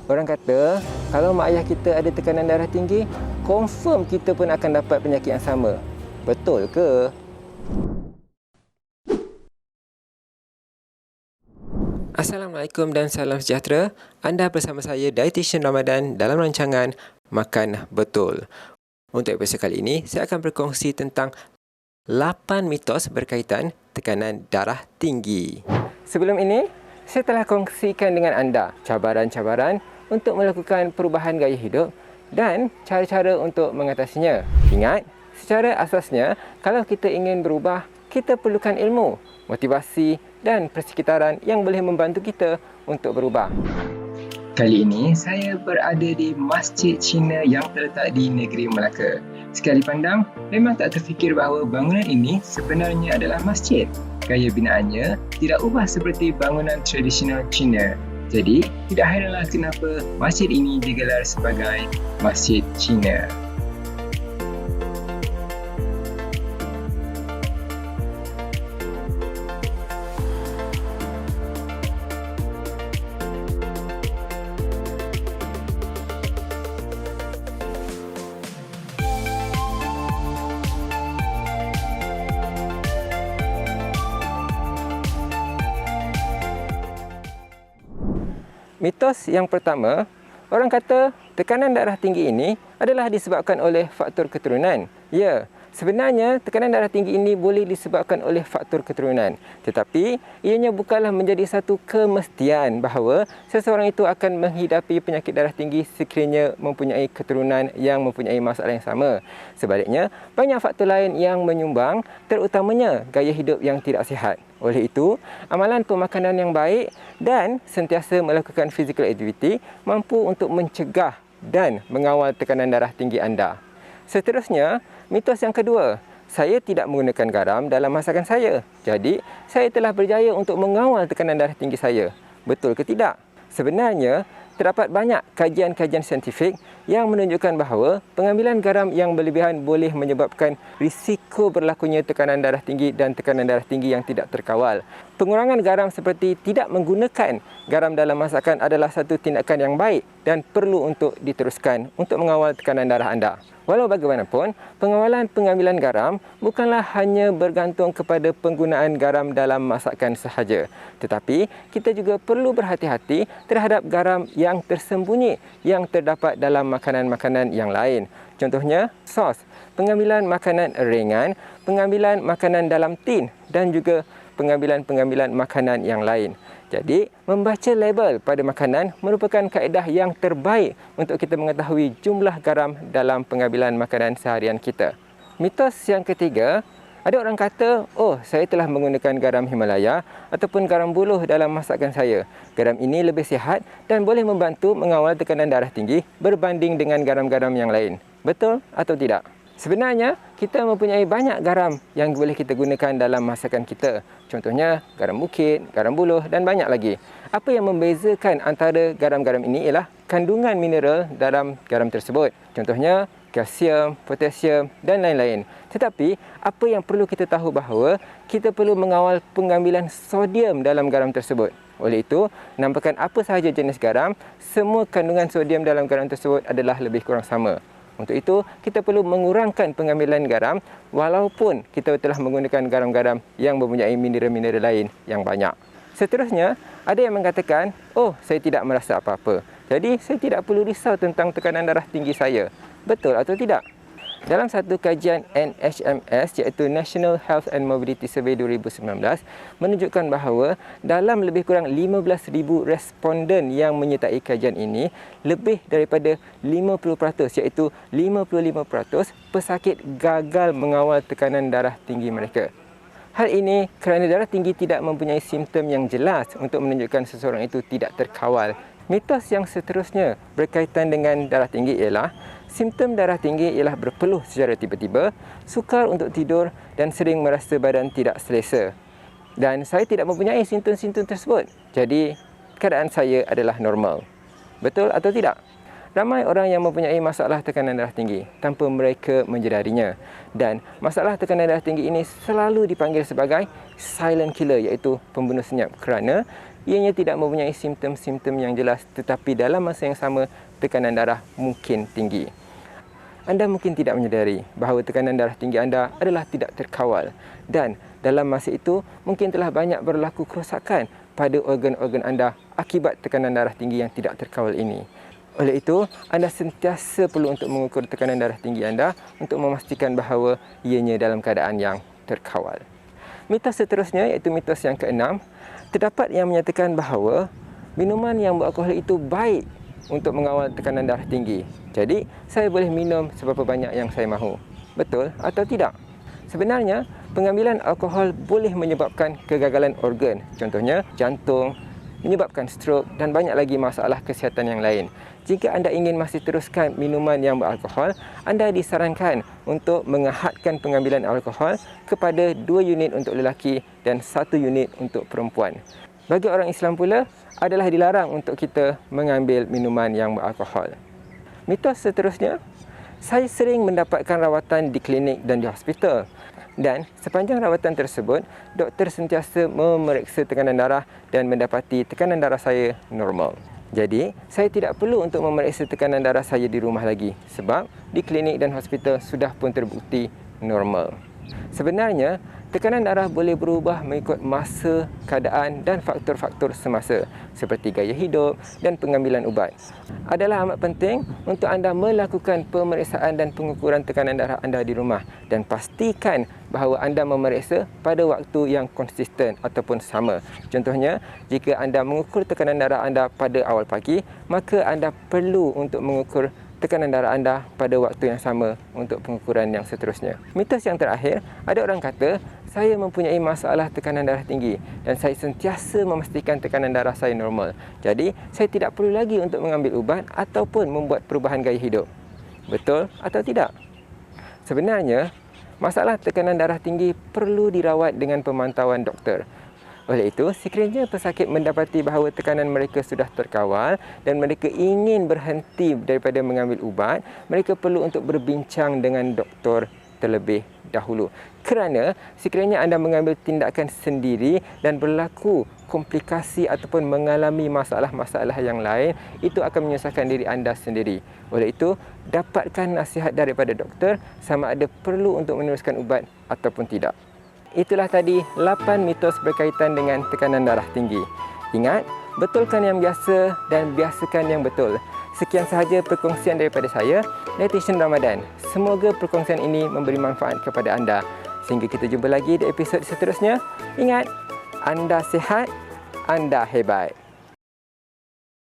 Orang kata, kalau mak ayah kita ada tekanan darah tinggi, confirm kita pun akan dapat penyakit yang sama. Betul ke? Assalamualaikum dan salam sejahtera. Anda bersama saya, Dietitian Ramadan, dalam rancangan Makan Betul. Untuk episod kali ini, saya akan berkongsi tentang 8 mitos berkaitan tekanan darah tinggi. Sebelum ini, saya telah kongsikan dengan anda cabaran-cabaran untuk melakukan perubahan gaya hidup dan cara-cara untuk mengatasinya. Ingat, secara asasnya, kalau kita ingin berubah, kita perlukan ilmu, motivasi dan persekitaran yang boleh membantu kita untuk berubah. Kali ini, saya berada di Masjid Cina yang terletak di negeri Melaka. Sekali pandang, memang tak terfikir bahawa bangunan ini sebenarnya adalah masjid. Gaya binaannya tidak ubah seperti bangunan tradisional Cina. Jadi, tidak heranlah kenapa masjid ini digelar sebagai Masjid Cina. Mitos yang pertama, orang kata tekanan darah tinggi ini adalah disebabkan oleh faktor keturunan. Ya, sebenarnya tekanan darah tinggi ini boleh disebabkan oleh faktor keturunan. Tetapi, ianya bukanlah menjadi satu kemestian bahawa seseorang itu akan menghidapi penyakit darah tinggi sekiranya mempunyai keturunan yang mempunyai masalah yang sama. Sebaliknya, banyak faktor lain yang menyumbang, terutamanya gaya hidup yang tidak sihat. Oleh itu, amalan pemakanan yang baik dan sentiasa melakukan physical activity mampu untuk mencegah dan mengawal tekanan darah tinggi anda. Seterusnya, mitos yang kedua, saya tidak menggunakan garam dalam masakan saya. Jadi, saya telah berjaya untuk mengawal tekanan darah tinggi saya. Betul ke tidak? Sebenarnya, terdapat banyak kajian-kajian saintifik yang menunjukkan bahawa pengambilan garam yang berlebihan boleh menyebabkan risiko berlakunya tekanan darah tinggi dan tekanan darah tinggi yang tidak terkawal. Pengurangan garam seperti tidak menggunakan garam dalam masakan adalah satu tindakan yang baik dan perlu untuk diteruskan untuk mengawal tekanan darah anda. Walau bagaimanapun, pengawalan pengambilan garam bukanlah hanya bergantung kepada penggunaan garam dalam masakan sahaja. Tetapi, kita juga perlu berhati-hati terhadap garam yang tersembunyi yang terdapat dalam makanan-makanan yang lain. Contohnya, sos, pengambilan makanan ringan, pengambilan makanan dalam tin dan juga pengambilan makanan yang lain. Jadi, membaca label pada makanan merupakan kaedah yang terbaik untuk kita mengetahui jumlah garam dalam pengambilan makanan seharian kita. Mitos yang ketiga, ada orang kata, oh, saya telah menggunakan garam Himalaya ataupun garam buluh dalam masakan saya. Garam ini lebih sihat dan boleh membantu mengawal tekanan darah tinggi berbanding dengan garam-garam yang lain. Betul atau tidak? Sebenarnya, kita mempunyai banyak garam yang boleh kita gunakan dalam masakan kita. Contohnya, garam bukit, garam buluh dan banyak lagi. Apa yang membezakan antara garam-garam ini ialah kandungan mineral dalam garam tersebut. Contohnya, kalsium, potasium dan lain-lain. Tetapi, apa yang perlu kita tahu bahawa kita perlu mengawal pengambilan sodium dalam garam tersebut. Oleh itu, nampakkan apa sahaja jenis garam, semua kandungan sodium dalam garam tersebut adalah lebih kurang sama. Untuk itu, kita perlu mengurangkan pengambilan garam walaupun kita telah menggunakan garam-garam yang mempunyai mineral-mineral lain yang banyak. Seterusnya, ada yang mengatakan, oh, saya tidak merasa apa-apa. Jadi, saya tidak perlu risau tentang tekanan darah tinggi saya. Betul atau tidak? Dalam satu kajian NHMS iaitu National Health and Mobility Survey 2019 menunjukkan bahawa dalam lebih kurang 15,000 responden yang menyertai kajian ini, lebih daripada 50% iaitu 55% pesakit gagal mengawal tekanan darah tinggi mereka. Hal ini kerana darah tinggi tidak mempunyai simptom yang jelas untuk menunjukkan seseorang itu tidak terkawal. Mitos yang seterusnya berkaitan dengan darah tinggi ialah simptom darah tinggi ialah berpeluh secara tiba-tiba, sukar untuk tidur dan sering merasa badan tidak selesa. Dan saya tidak mempunyai simptom-simptom tersebut. Jadi, keadaan saya adalah normal. Betul atau tidak? Ramai orang yang mempunyai masalah tekanan darah tinggi tanpa mereka menyedarinya. Dan masalah tekanan darah tinggi ini selalu dipanggil sebagai silent killer iaitu pembunuh senyap kerana ianya tidak mempunyai simptom-simptom yang jelas, tetapi dalam masa yang sama tekanan darah mungkin tinggi. Anda mungkin tidak menyedari bahawa tekanan darah tinggi anda adalah tidak terkawal, dan dalam masa itu mungkin telah banyak berlaku kerosakan pada organ-organ anda akibat tekanan darah tinggi yang tidak terkawal ini. Oleh itu, anda sentiasa perlu untuk mengukur tekanan darah tinggi anda untuk memastikan bahawa ianya dalam keadaan yang terkawal. Mitos seterusnya iaitu mitos yang keenam. Terdapat yang menyatakan bahawa minuman yang beralkohol itu baik untuk mengawal tekanan darah tinggi. Jadi, saya boleh minum seberapa banyak yang saya mahu. Betul atau tidak? Sebenarnya, pengambilan alkohol boleh menyebabkan kegagalan organ. Contohnya, jantung, menyebabkan strok dan banyak lagi masalah kesihatan yang lain. Jika anda ingin masih teruskan minuman yang beralkohol, anda disarankan untuk mengehadkan pengambilan alkohol kepada 2 unit untuk lelaki dan 1 unit untuk perempuan. Bagi orang Islam pula, adalah dilarang untuk kita mengambil minuman yang beralkohol. Mitos seterusnya, saya sering mendapatkan rawatan di klinik dan di hospital. Dan sepanjang rawatan tersebut, doktor sentiasa memeriksa tekanan darah dan mendapati tekanan darah saya normal. Jadi, saya tidak perlu untuk memeriksa tekanan darah saya di rumah lagi sebab di klinik dan hospital sudah pun terbukti normal. Sebenarnya, tekanan darah boleh berubah mengikut masa, keadaan dan faktor-faktor semasa seperti gaya hidup dan pengambilan ubat. Adalah amat penting untuk anda melakukan pemeriksaan dan pengukuran tekanan darah anda di rumah dan pastikan bahawa anda memeriksa pada waktu yang konsisten ataupun sama. Contohnya, jika anda mengukur tekanan darah anda pada awal pagi, maka anda perlu untuk mengukur tekanan darah anda pada waktu yang sama untuk pengukuran yang seterusnya. Mitos yang terakhir, ada orang kata, saya mempunyai masalah tekanan darah tinggi dan saya sentiasa memastikan tekanan darah saya normal. Jadi, saya tidak perlu lagi untuk mengambil ubat ataupun membuat perubahan gaya hidup. Betul atau tidak? Sebenarnya, masalah tekanan darah tinggi perlu dirawat dengan pemantauan doktor. Oleh itu, sekiranya pesakit mendapati bahawa tekanan mereka sudah terkawal dan mereka ingin berhenti daripada mengambil ubat, mereka perlu untuk berbincang dengan doktor terlebih dahulu. Kerana sekiranya anda mengambil tindakan sendiri dan berlaku komplikasi ataupun mengalami masalah-masalah yang lain, itu akan menyusahkan diri anda sendiri. Oleh itu, dapatkan nasihat daripada doktor sama ada perlu untuk meneruskan ubat ataupun tidak. Itulah tadi 8 mitos berkaitan dengan tekanan darah tinggi. Ingat, betulkan yang biasa dan biasakan yang betul. Sekian sahaja perkongsian daripada saya, Dietitian Ramadan. Semoga perkongsian ini memberi manfaat kepada anda. Sehingga kita jumpa lagi di episod seterusnya. Ingat, anda sihat, anda hebat.